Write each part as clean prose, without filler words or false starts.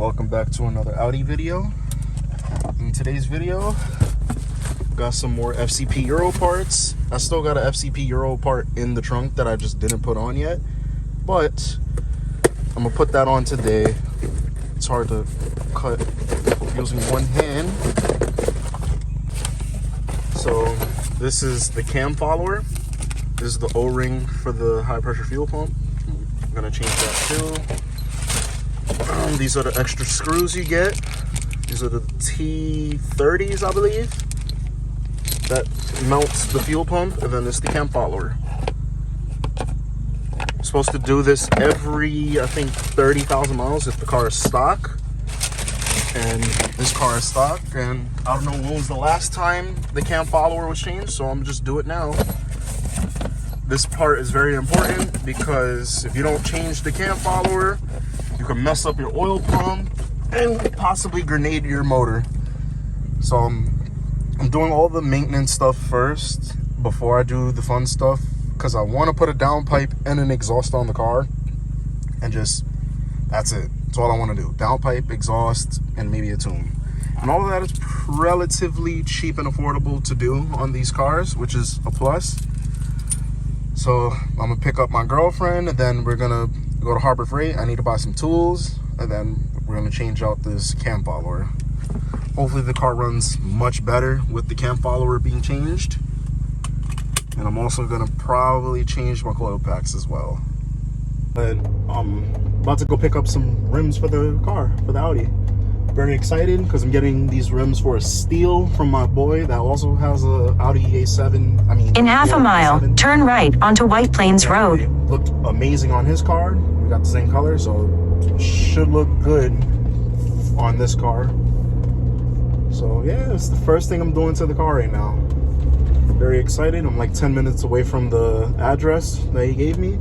welcome back to another Audi video. In today's video, got some more FCP Euro parts. I still got a FCP Euro part in the trunk that I just didn't put on yet, but I'm gonna put that on today. It's hard to cut using one hand. So this is the cam follower. This is the O-ring for the high pressure fuel pump. I'm gonna change that too. These are the extra screws you get. These are the T30s, I believe. That mounts the fuel pump, and then this is the cam follower. I'm supposed to do this every, I think, 30,000 miles if the car is stock. And this car is stock, and I don't know when was the last time the cam follower was changed, so I'm just do it now. This part is very important because if you don't change the cam follower, you can mess up your oil pump and possibly grenade your motor. So I'm doing all the maintenance stuff first before I do the fun stuff, because I want to put a downpipe and an exhaust on the car, and just that's it. That's all I want to do. Downpipe, exhaust, and maybe a tune. And all of that is relatively cheap and affordable to do on these cars, which is a plus. So I'm gonna pick up my girlfriend, and then we're gonna go to Harbor Freight. I need to buy some tools, and then we're gonna change out this cam follower. Hopefully the car runs much better with the cam follower being changed. And I'm also gonna probably change my coil packs as well. But I'm about to go pick up some rims for the car, for the Audi. Very excited because I'm getting these rims for a steal from my boy that also has a Audi A7. In half a mile, turn right onto White Plains Road. It looked amazing on his car. We got the same color, so it should look good on this car. So yeah, it's the first thing I'm doing to the car right now. Very excited. I'm like 10 minutes away from the address that he gave me.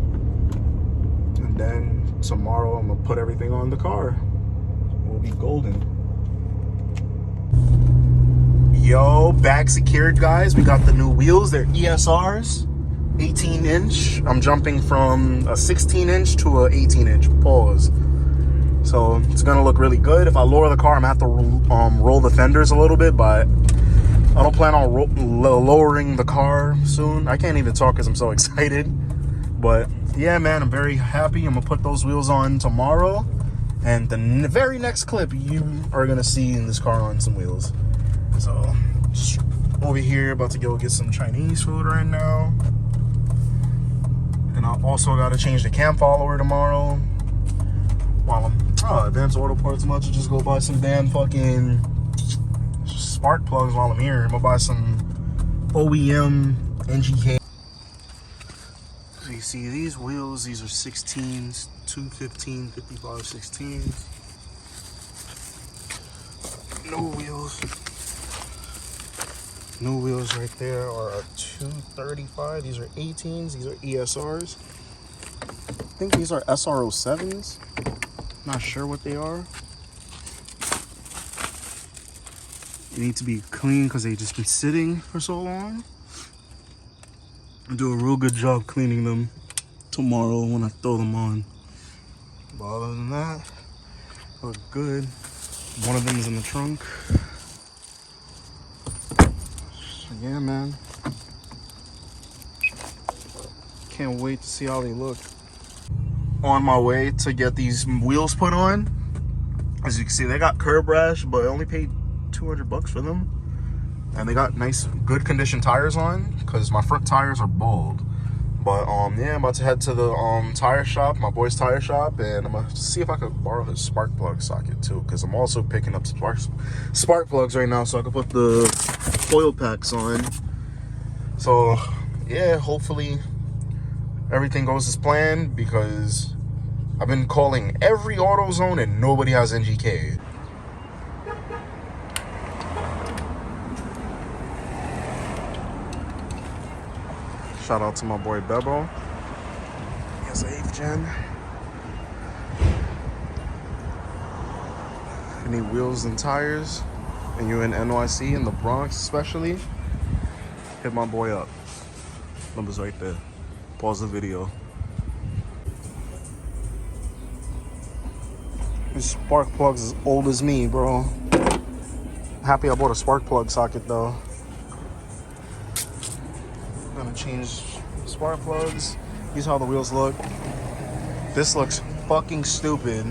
And then tomorrow I'm gonna put everything on the car. We'll be golden. Yo, back secured, guys. We got the new wheels. They're ESRs, 18 inch. I'm jumping from a 16 inch to a 18 inch. Pause. So it's gonna look really good. If I lower the car, I'm gonna have to roll the fenders a little bit, but I don't plan on lowering the car soon. I can't even talk because I'm so excited. But yeah, man, I'm very happy. I'm gonna put those wheels on tomorrow. And the very next clip, you are gonna see in this car on some wheels. So, just over here, about to go get some Chinese food right now. And I also gotta change the cam follower tomorrow. While I'm Advanced Auto Parts, I'm about to just go buy some damn fucking spark plugs while I'm here. I'm gonna buy some OEM NGK. So you see these wheels, these are 16s, 215, 55, 16s. New wheels. New wheels right there are 235. These are 18s. These are ESRs. I think these are SR07s. Not sure what they are. They need to be clean because they've just been sitting for so long. I'll do a real good job cleaning them tomorrow when I throw them on. But other than that, look good. One of them is in the trunk. So yeah, man. Can't wait to see how they look. On my way to get these wheels put on. As you can see, they got curb rash, but I only paid 200 bucks for them. And they got nice, good condition tires on, because my front tires are bald. But yeah, I'm about to head to the tire shop, my boy's tire shop, and I'm gonna see if I could borrow his spark plug socket too, because I'm also picking up spark plugs right now, so I can put the coil packs on. So yeah, hopefully everything goes as planned, because I've been calling every AutoZone and nobody has NGK. Shout out to my boy Bebo. He has an 8th gen. If you need wheels and tires, and you're in NYC, in the Bronx especially, hit my boy up. Number's right there. Pause the video. This spark plug's as old as me, bro. Happy I bought a spark plug socket though. I'm gonna change spark plugs. These are how the wheels look. This looks fucking stupid.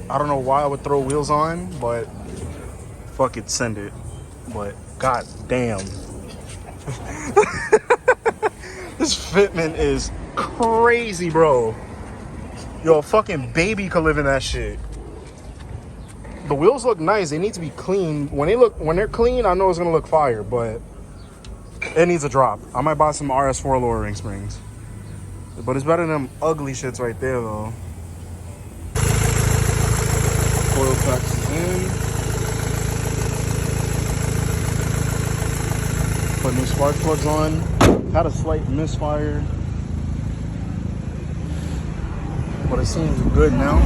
I don't know why I would throw wheels on, but fuck it, send it. But god damn. This fitment is crazy, bro. Yo, a fucking baby could live in that shit. The wheels look nice. They need to be clean. When they're clean, I know it's gonna look fire, but it needs a drop. I might buy some RS4 lower ring springs. But it's better than them ugly shits right there, though. Coil packs is in. Put new spark plugs on. Had a slight misfire, but it seems good now.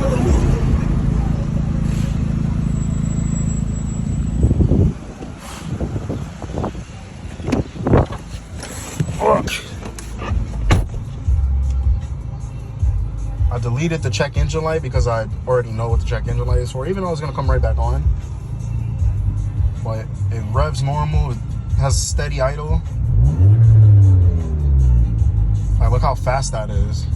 I deleted the check engine light because I already know what the check engine light is for, even though it's gonna come right back on. But it revs normal, it has steady idle. Like, look how fast that is.